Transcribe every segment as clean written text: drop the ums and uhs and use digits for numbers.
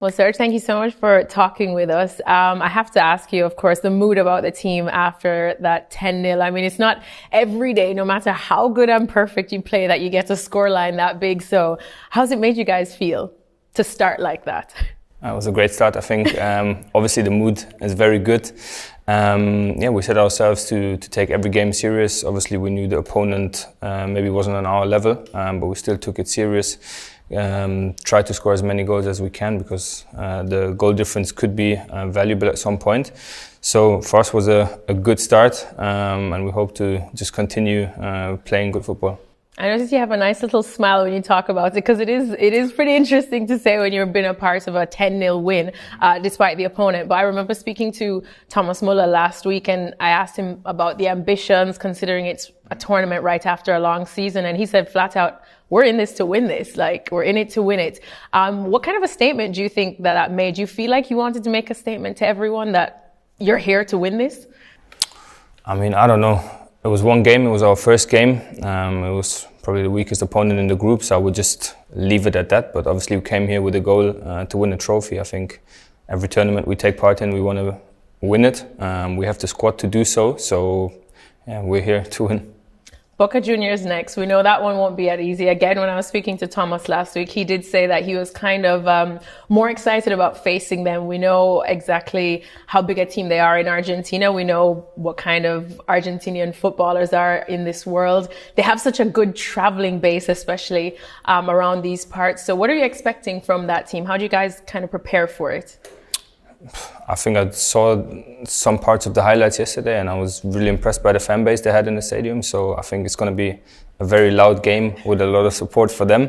Well, Serge, thank you so much for talking with us. I have to ask you, of course, the mood about the team after that 10-0. I mean, it's not every day, no matter how good and perfect you play, that you get a scoreline that big. So how's it made you guys feel to start like that? It was a great start, I think. Obviously, the mood is very good. We set ourselves to take every game serious. Obviously, we knew the opponent maybe wasn't on our level, but we still took it serious. Try to score as many goals as we can because the goal difference could be valuable at some point. So for us was a good start, and we hope to just continue playing good football. I notice you have a nice little smile when you talk about it because it is pretty interesting to say when you've been a part of a 10-0 win despite the opponent. But I remember speaking to Thomas Muller last week and I asked him about the ambitions considering it's a tournament right after a long season, and he said flat out, we're in this to win this. Like, we're in it to win it. What kind of a statement do you think that made? Do you feel like you wanted to make a statement to everyone that you're here to win this? I mean, I don't know. It was one game. It was our first game. It was probably the weakest opponent in the group, so I would just leave it at that. But obviously we came here with a goal to win a trophy. I think every tournament we take part in, we want to win it. We have the squad to do so. So yeah, we're here to win. Boca Juniors next. We know that one won't be as easy. Again, when I was speaking to Thomas last week, he did say that he was kind of more excited about facing them. We know exactly how big a team they are in Argentina. We know what kind of Argentinian footballers are in this world. They have such a good traveling base, especially around these parts. So what are you expecting from that team? How do you guys kind of prepare for it? I think I saw some parts of the highlights yesterday and I was really impressed by the fan base they had in the stadium. So I think it's going to be a very loud game with a lot of support for them.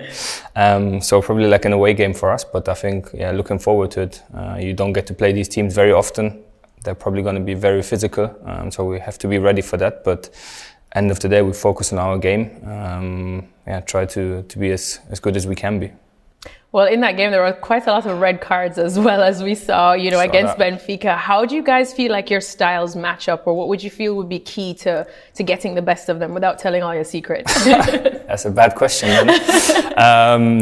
So probably like an away game for us, but I think, yeah, looking forward to it. You don't get to play these teams very often. They're probably going to be very physical, so we have to be ready for that. But end of the day, we focus on our game. Try to be as good as we can be. Well, in that game, there were quite a lot of red cards as well, as we saw, against Benfica. How do you guys feel like your styles match up, or what would you feel would be key to getting the best of them without telling all your secrets? That's a bad question.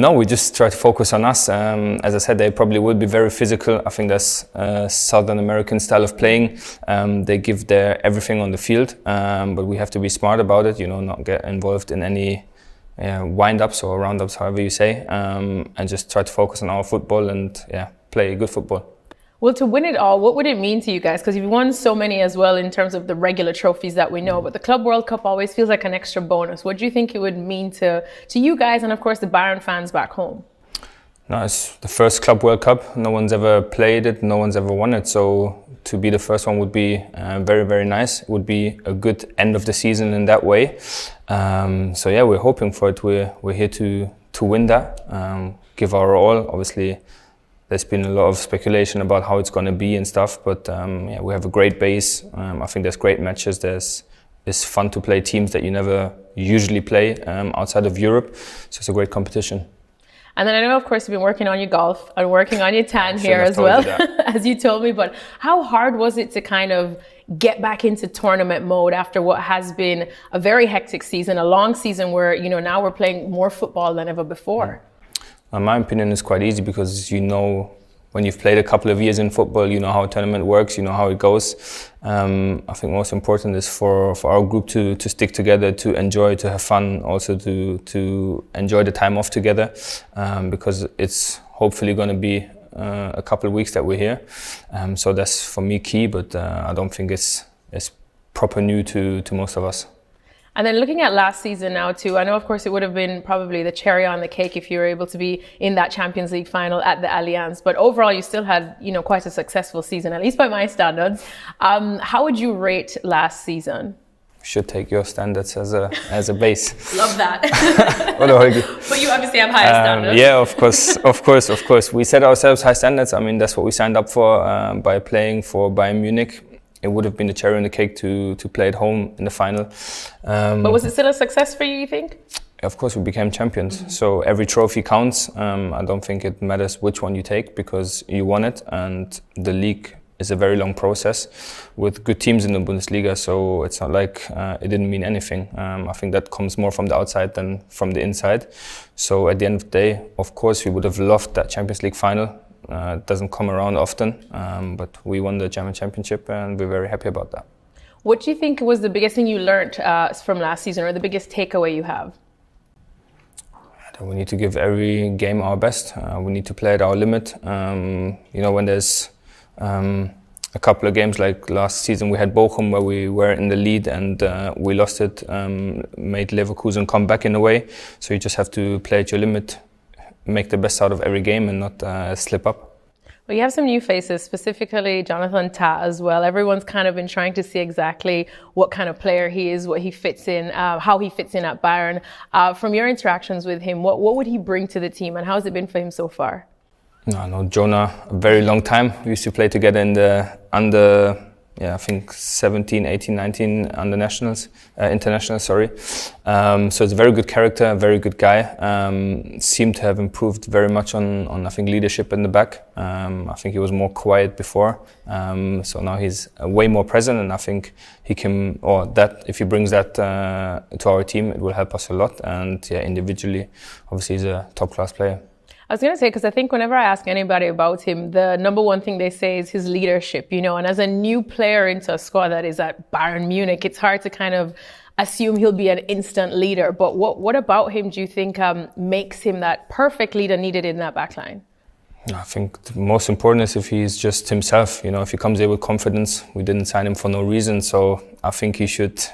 No, we just try to focus on us. As I said, they probably would be very physical. I think that's a Southern American style of playing. They give their everything on the field, but we have to be smart about it, not get involved in any wind-ups or round-ups, however you say, and just try to focus on our football and play good football. Well, to win it all, what would it mean to you guys? Because you've won so many as well in terms of the regular trophies that we know, but the Club World Cup always feels like an extra bonus. What do you think it would mean to you guys and, of course, the Bayern fans back home? No, it's the first Club World Cup. No one's ever played it. No one's ever won it. So to be the first one would be very, very nice. It would be a good end of the season in that way. We're hoping for it. We're here to win that, give our all. Obviously, there's been a lot of speculation about how it's going to be and stuff. But we have a great base. I think there's great matches. It's fun to play teams that you never usually play outside of Europe. So it's a great competition. And then I know, of course, you've been working on your golf and working on your tan here as well, as you told me. But how hard was it to kind of get back into tournament mode after what has been a very hectic season, a long season where, now we're playing more football than ever before? In my opinion, it's quite easy because when you've played a couple of years in football, you know how a tournament works, you know how it goes. I think most important is for our group to stick together, to enjoy, to have fun, also to enjoy the time off together, because it's hopefully going to be a couple of weeks that we're here. So that's for me key, but I don't think it's proper new to most of us. And then looking at last season now too, I know of course it would have been probably the cherry on the cake if you were able to be in that Champions League final at the Allianz. But overall, you still had, quite a successful season, at least by my standards. How would you rate last season? Should take your standards as a base. Love that. But you obviously have higher standards. Yeah, of course. We set ourselves high standards. I mean, that's what we signed up for by playing for Bayern Munich. It would have been the cherry on the cake to play at home in the final. But was it still a success for you think? Of course, we became champions. Mm-hmm. So every trophy counts. I don't think it matters which one you take because you won it. And the league is a very long process with good teams in the Bundesliga. So it's not like it didn't mean anything. I think that comes more from the outside than from the inside. So at the end of the day, of course, we would have loved that Champions League final. doesn't come around often, but we won the German Championship and we're very happy about that. What do you think was the biggest thing you learned from last season, or the biggest takeaway you have? We need to give every game our best. We need to play at our limit. When there's a couple of games like last season, we had Bochum where we were in the lead and we lost it, made Leverkusen come back in a way. So you just have to play at your limit, make the best out of every game and not slip up. Well, you have some new faces, specifically Jonathan Tah as well. Everyone's kind of been trying to see exactly what kind of player he is, what he fits in, how he fits in at Bayern. From your interactions with him, what would he bring to the team and how has it been for him so far? I know Jonah a very long time. We used to play together in the under, I think 17, 18, 19 internationals, sorry. So it's a very good character, a very good guy. Seemed to have improved very much on I think leadership in the back. I think he was more quiet before. So now he's way more present and I think he can, or that if he brings that to our team, it will help us a lot. And individually, obviously he's a top class player. I was going to say, because I think whenever I ask anybody about him, the number one thing they say is his leadership, and as a new player into a squad that is at Bayern Munich, it's hard to kind of assume he'll be an instant leader. But what about him do you think makes him that perfect leader needed in that backline? I think the most important is if he's just himself, if he comes there with confidence. We didn't sign him for no reason, so I think he should,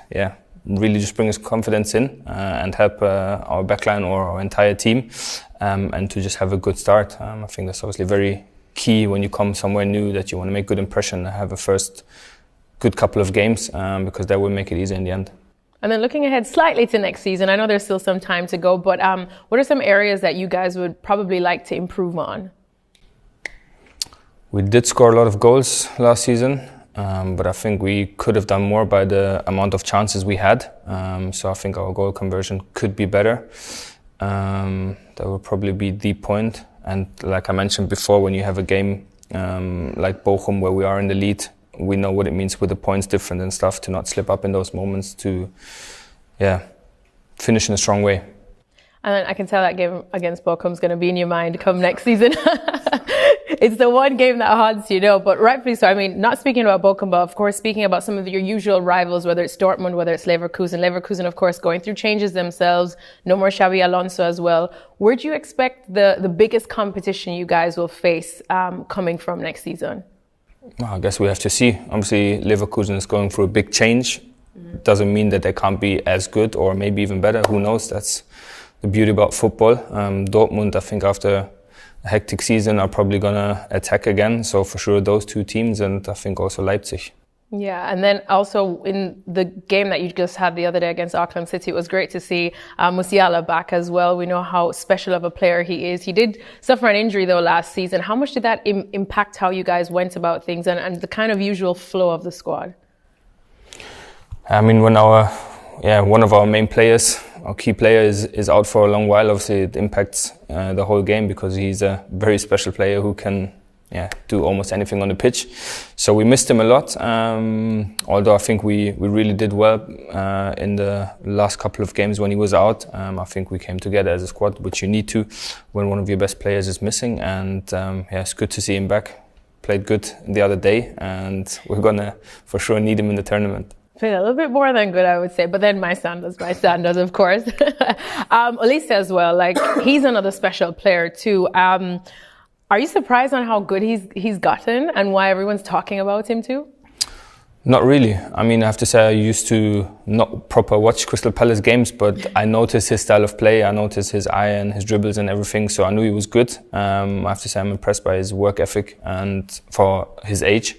really just bring his confidence in and help our backline or our entire team and to just have a good start. I think that's obviously very key when you come somewhere new, that you want to make good impression and have a first good couple of games because that will make it easy in the end. And then looking ahead slightly to next season, I know there's still some time to go, but what are some areas that you guys would probably like to improve on? We did score a lot of goals last season. But I think we could have done more by the amount of chances we had. So I think our goal conversion could be better. That would probably be the point. And like I mentioned before, when you have a game like Bochum where we are in the lead, we know what it means with the points different and stuff to not slip up in those moments, to finish in a strong way. And then I can tell that game against Bochum is going to be in your mind come next season. It's the one game that haunts you, but rightfully so. I mean, not speaking about Bochum, but of course speaking about some of your usual rivals, whether it's Dortmund, whether it's Leverkusen. Leverkusen, of course, going through changes themselves. No more Xabi Alonso as well. Where do you expect the biggest competition you guys will face coming from next season? Well, I guess we have to see. Obviously, Leverkusen is going through a big change. Doesn't mean that they can't be as good or maybe even better. Who knows? That's the beauty about football. Dortmund, I think after a hectic season, are probably going to attack again. So for sure those two teams, and I think also Leipzig. Yeah, and then also in the game that you just had the other day against Auckland City, it was great to see Musiala back as well. We know how special of a player he is. He did suffer an injury though last season. How much did that impact how you guys went about things and the kind of usual flow of the squad? I mean, when one of our main players, our key player is out for a long while, obviously it impacts the whole game because he's a very special player who can do almost anything on the pitch. So we missed him a lot, although I think we really did well in the last couple of games when he was out. I think we came together as a squad, which you need to when one of your best players is missing, and it's good to see him back. Played good the other day, and we're gonna for sure need him in the tournament. Played a little bit more than good, I would say, but then my standards, of course. Olise as well, he's another special player too. Are you surprised on how good he's gotten and why everyone's talking about him too? Not really. I mean, I have to say I used to not proper watch Crystal Palace games, but I noticed his style of play, I noticed his eye and his dribbles and everything, so I knew he was good. I have to say I'm impressed by his work ethic and for his age.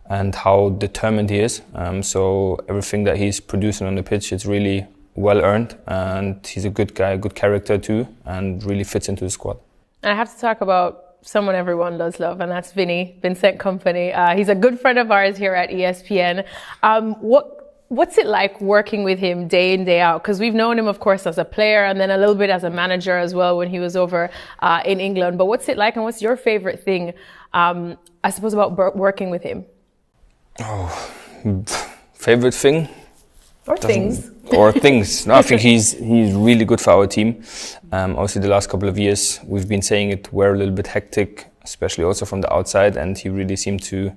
And how determined he is. So everything that he's producing on the pitch, it's really well earned, and he's a good guy, a good character too, and really fits into the squad. And I have to talk about someone everyone does love, and that's Vincent Kompany. He's a good friend of ours here at ESPN. What's it like working with him day in, day out? Because we've known him, of course, as a player and then a little bit as a manager as well when he was over in England. But what's it like, and what's your favorite thing, I suppose, about working with him? Oh, favorite thing? Or things. or things. No, I think he's really good for our team. Obviously, the last couple of years we've been saying it, we're a little bit hectic, especially also from the outside, and he really seemed to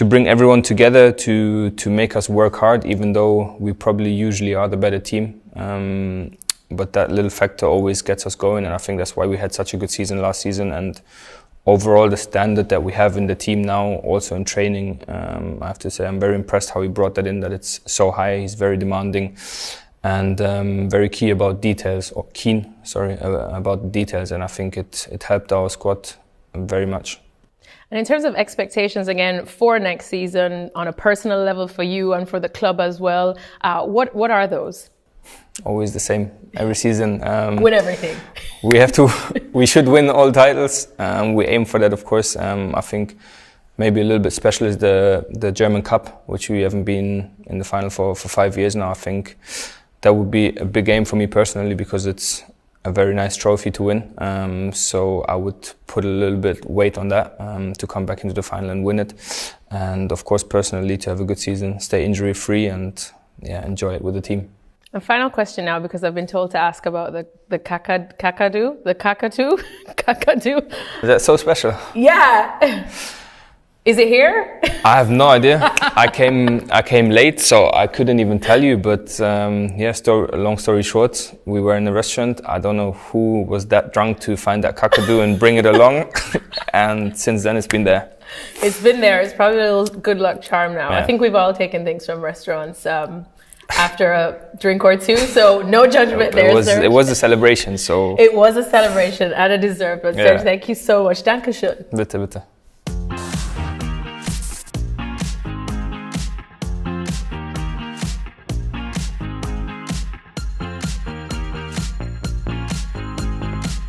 bring everyone together to make us work hard, even though we probably usually are the better team. But that little factor always gets us going, and I think that's why we had such a good season last season. And overall, the standard that we have in the team now, also in training, I have to say I'm very impressed how he brought that in, that it's so high. He's very demanding and very keen about details, about details, and I think it helped our squad very much. And in terms of expectations, again, for next season, on a personal level for you and for the club as well, what are those? Always the same. Every season. Win everything. We should win all titles. We aim for that, of course. I think maybe a little bit special is the German Cup, which we haven't been in the final for 5 years now. I think that would be a big aim for me personally, because it's a very nice trophy to win. So I would put a little bit weight on that to come back into the final and win it. And of course, personally, to have a good season, stay injury free, and enjoy it with the team. A final question now, because I've been told to ask about the cockatoo. Cockatoo. Is that so special? Yeah. Is it here? I have no idea. I came late, so I couldn't even tell you. But long story short, we were in a restaurant. I don't know who was that drunk to find that cockatoo and bring it along. And since then, it's been there. It's been there. It's probably a little good luck charm now. Yeah. I think we've all taken things from restaurants. After a drink or two, so no judgment there, Serge. It was a celebration, so... It was a celebration and a deserved one. Serge, thank you so much. Dankeschön. Bitte, bitte.